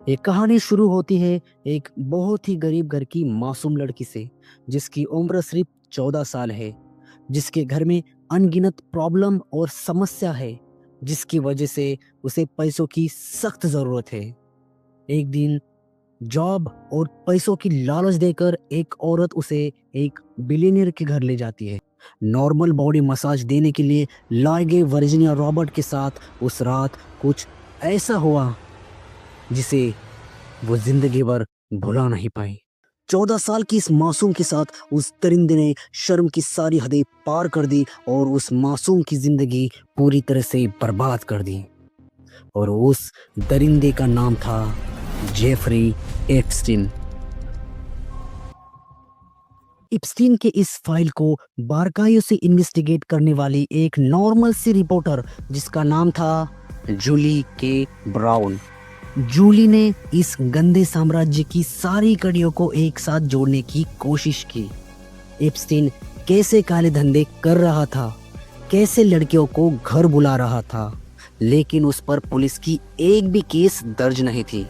ये कहानी शुरू होती है एक बहुत ही गरीब घर की मासूम लड़की से, जिसकी उम्र सिर्फ 14 साल है, जिसके घर में अनगिनत प्रॉब्लम और समस्या है, जिसकी वजह से उसे पैसों की सख्त ज़रूरत है। एक दिन जॉब और पैसों की लालच देकर एक औरत उसे एक बिलियनियर के घर ले जाती है। नॉर्मल बॉडी मसाज देने के लिए लाए गए वर्जीनिया रॉबर्ट के साथ उस रात कुछ ऐसा हुआ जिसे वो जिंदगी भर भुला नहीं पाई। 14 साल की इस मासूम के साथ उस दरिंदे ने शर्म की सारी हदें पार कर दी और उस मासूम की जिंदगी पूरी तरह से बर्बाद कर दी। और उस दरिंदे का नाम था जेफरी एप्स्टीन। इप्स्टीन के इस फाइल को बारकाइयों से इन्वेस्टिगेट करने वाली एक नॉर्मल सी रिपोर्टर जिसका नाम था जूली के ब्राउन। जूली ने इस गंदे साम्राज्य की सारी कड़ियों को एक साथ जोड़ने की कोशिश की। एप्स्टीन कैसे काले धंधे कर रहा था, कैसे लड़कियों को घर बुला रहा था, लेकिन उस पर पुलिस की एक भी केस दर्ज नहीं थी।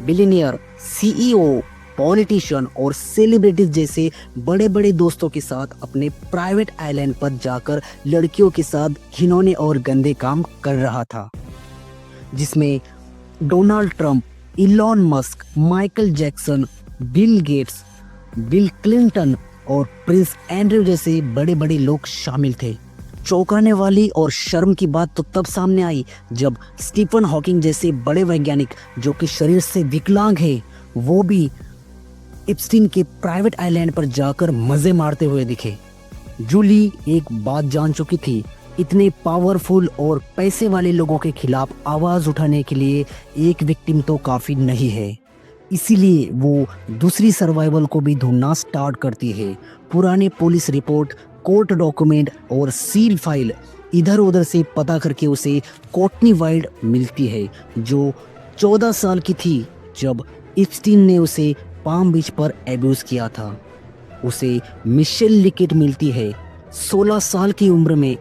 बिलियनियर, सीईओ, पॉलिटिशियन और सेलिब्रिटीज जैसे बड़े बड़े दोस्तों के साथ अपने प्राइवेट आइलैंड पर जाकर लड़कियों के साथ घिनौने और गंदे काम कर रहा था, जिसमें Donald Trump, Elon Musk, Michael Jackson, Bill Gates, bill Clinton और प्रिंस एंड्रयू जैसे बड़े बड़े लोग शामिल थे। चौंकाने वाली और शर्म की बात तो तब सामने आई जब स्टीफन हॉकिंग जैसे बड़े वैज्ञानिक जो कि शरीर से विकलांग है, वो भी एप्स्टीन के प्राइवेट आइलैंड पर जाकर मजे मारते हुए दिखे। जूली एक बात जान चुकी थी, इतने पावरफुल और पैसे वाले लोगों के खिलाफ आवाज उठाने के लिए एक विक्टिम तो काफी नहीं है। इसीलिए वो दूसरी सर्वाइवल को भी ढूंढना स्टार्ट करती है। पुराने पुलिस रिपोर्ट, कोर्ट डॉक्यूमेंट और सील फाइल इधर उधर से पता करके उसे कोर्टनी वाइल्ड मिलती है, जो 14 साल की थी जब एप्स्टीन ने उसे पाम बीच पर एब्यूज किया था। उसे मिशेल लिकेट मिलती है। 16 साल की उम्र में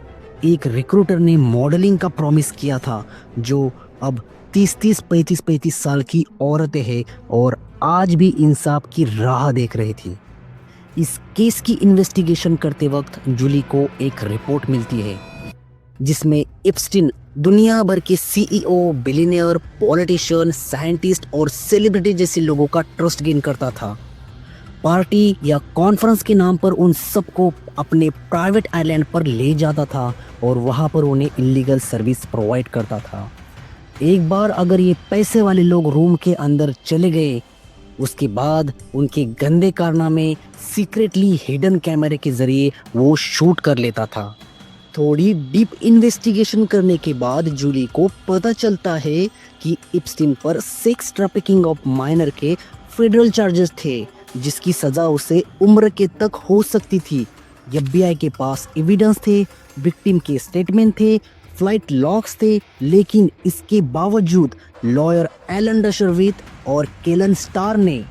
एक रिक्रूटर ने मॉडलिंग का प्रॉमिस किया था, जो अब 30-30, 35-35 साल की औरतें हैं और आज भी इंसाफ की राह देख रही थी। इस केस की इन्वेस्टिगेशन करते वक्त जूली को एक रिपोर्ट मिलती है जिसमें एप्स्टीन दुनिया भर के सीईओ, बिलियनियर, पॉलिटिशियन, साइंटिस्ट और सेलिब्रिटी जैसे लोगों का ट्रस्ट गेन करता था। पार्टी या कॉन्फ्रेंस के नाम पर उन सबको अपने प्राइवेट आइलैंड पर ले जाता था और वहां पर उन्हें इलीगल सर्विस प्रोवाइड करता था। एक बार अगर ये पैसे वाले लोग रूम के अंदर चले गए, उसके बाद उनके गंदे कारनामे सीक्रेटली हिडन कैमरे के जरिए वो शूट कर लेता था। थोड़ी डीप इन्वेस्टिगेशन करने के बाद जूली को पता चलता है कि एप्स्टीन पर सेक्स ट्रैफिकिंग ऑफ माइनर के फेडरल चार्जेस थे, जिसकी सजा उसे उम्र के तक हो सकती थी। एफबीआई के पास एविडेंस थे, विक्टिम के स्टेटमेंट थे, फ्लाइट लॉग्स थे, लेकिन इसके बावजूद लॉयर एलन डशरविथ और केलन स्टार ने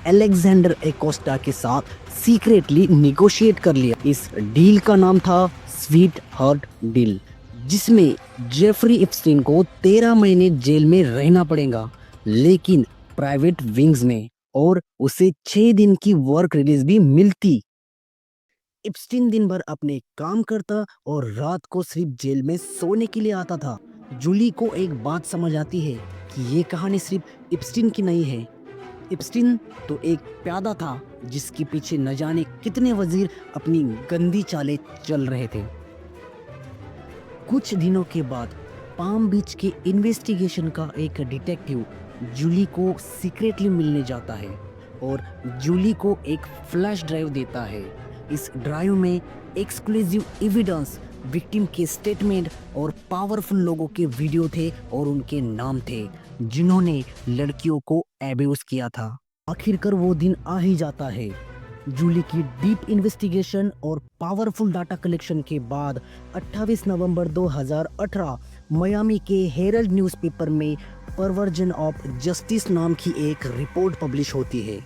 अलेक्जेंडर एकोस्टा के साथ सीक्रेटली निगोशिएट कर लिया। इस डील का नाम था स्वीट हार्ट डील, जिसमें जेफरी एप्स्टीन को 13 महीने जेल में रहना पड़ेगा, लेकिन प्राइवेट विंग्स में, और उसे 6 दिन की वर्क रिलीज भी मिलती। एप्स्टीन दिन भर अपने काम करता और रात को सिर्फ जेल में सोने के लिए आता था। जूली को एक बात समझ आती है कि ये कहानी सिर्फ एप्स्टीन की नहीं है। एप्स्टीन तो एक प्यादा था जिसके पीछे न जाने कितने वजीर अपनी गंदी चालें चल रहे थे। कुछ दिनों के बाद पाम बीच के इन्वेस्टिगेशन का एक डिटेक्टिव जूली को सीक्रेटली मिलने जाता है और जूली को एक फ्लैश ड्राइव देता है। इस ड्राइव में एक्सक्लूसिव एविडेंस, विक्टिम के स्टेटमेंट और पावरफुल लोगों के वीडियो थे और उनके नाम थे जिन्होंने लड़कियों को एब्यूज किया था। आखिरकार वो दिन आ ही जाता है। जूली की डीप इन्वेस्टिगेशन और पावरफुल डाटा कलेक्शन के बाद 28 नवंबर 2018 मियामी के हेरल्ड न्यूज़पेपर में परवर्जन ऑफ जस्टिस नाम की एक रिपोर्ट पब्लिश होती है,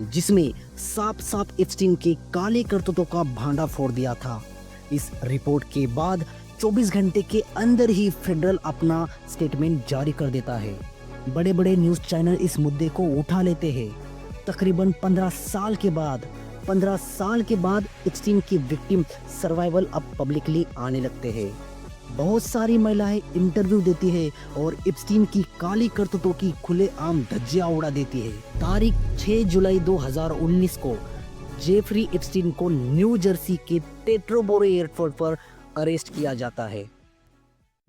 जिसमें साफ साफ एप्स्टीन के काले करतूतों का भांडा फोड़ दिया था। इस रिपोर्ट के बाद 24 घंटे के अंदर ही फेडरल अपना स्टेटमेंट जारी कर देता है। बड़े बड़े न्यूज़ चैनल इस मुद्दे को उठा लेते हैं। तकरीबन 15 साल के बाद एप्स्टीन की विक्टिम सर्वाइवल अब पब्लिकली आने लगते हैं। बहुत सारी महिलाएं इंटरव्यू देती है और एप्स्टीन की काली करतूतों की खुलेआम धज्जियां उड़ा देती है। तारीख 6 जुलाई 2019 को जेफरी एप्स्टीन को न्यू जर्सी के टेट्रोबोरो एयरपोर्ट पर अरेस्ट किया जाता है।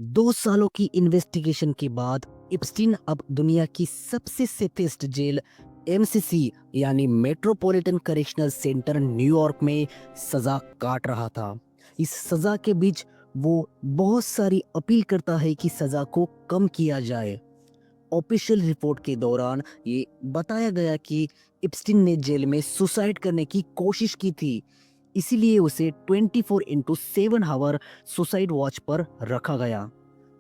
2 सालों की इन्वेस्टिगेशन के बाद एप्स्टीन अब दुनिया की सबसे सेफेस्ट जेल एमसीसी यानी मेट्रोपॉलिटन करेक्शनल सेंटर न्यूयॉर्क में सजा काट रहा था। इस सजा के बीच वो बहुत सारी अपील करता है कि सजा को कम किया जाए। ऑफिशियल रिपोर्ट के दौरान ये बताया गया कि एप्स्टीन ने जेल में सुसाइड करने की कोशिश की थी, इसीलिए उसे 24/7 आवर सुसाइड वॉच पर रखा गया।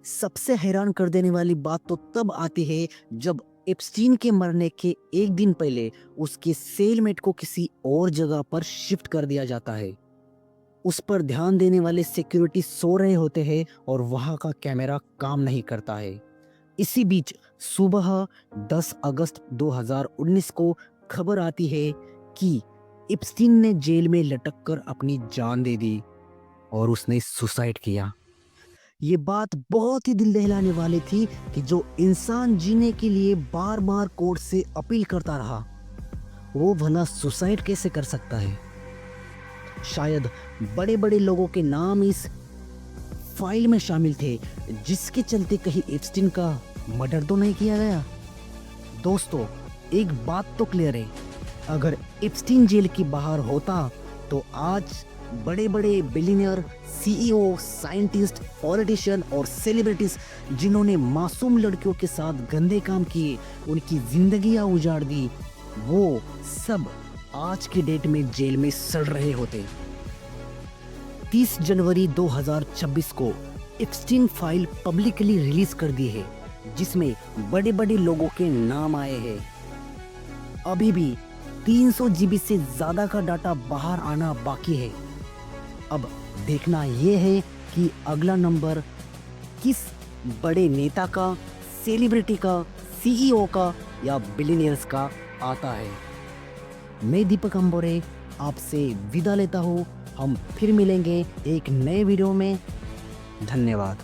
सबसे हैरान कर देने वाली बात तो तब आती है जब एप्स्टीन के मरने के एक दिन पहले उसके सेलमेट को किसी और जगह पर शिफ्ट कर दिया जाता है। उस पर ध्यान देने वाले सिक्योरिटी सो रहे होते हैं और वहां का कैमरा काम नहीं करता है। इसी बीच सुबह 10 अगस्त 2019 को खबर आती है कि एप्स्टीन ने जेल में लटक कर अपनी जान दे दी और उसने सुसाइड किया। ये बात बहुत ही दिल दहलाने वाली थी कि जो इंसान जीने के लिए बार बार कोर्ट से अपील करता रहा, वो भला सुसाइड कैसे कर सकता है। शायद बड़े बड़े लोगों के नाम इस फाइल में शामिल थे, जिसके चलते कहीं एप्स्टीन का मर्डर तो नहीं किया गया। दोस्तों, एक बात तो क्लियर है, अगर एप्स्टीन जेल की बाहर होता तो आज बड़े बड़े बिलियनियर, सीईओ, साइंटिस्ट, पॉलिटिशियन और सेलिब्रिटीज जिन्होंने मासूम लड़कियों के साथ गंदे काम किए, उनकी जिंदगियां उजाड़ दी, वो सब आज की डेट में जेल में सड़ रहे होते। 30 जनवरी 2026 को एप्स्टीन फाइल पब्लिकली रिलीज कर दी है, जिसमें बड़े बड़े लोगों के नाम आए हैं। अभी भी 300 जीबी से ज्यादा का डाटा बाहर आना बाकी है। अब देखना यह है कि अगला नंबर किस बड़े नेता का, सेलिब्रिटी का, सीईओ का या बिलियनियर्स का आता है। मैं दीपक अंबोरे आपसे विदा लेता हूँ। हम फिर मिलेंगे एक नए वीडियो में। धन्यवाद।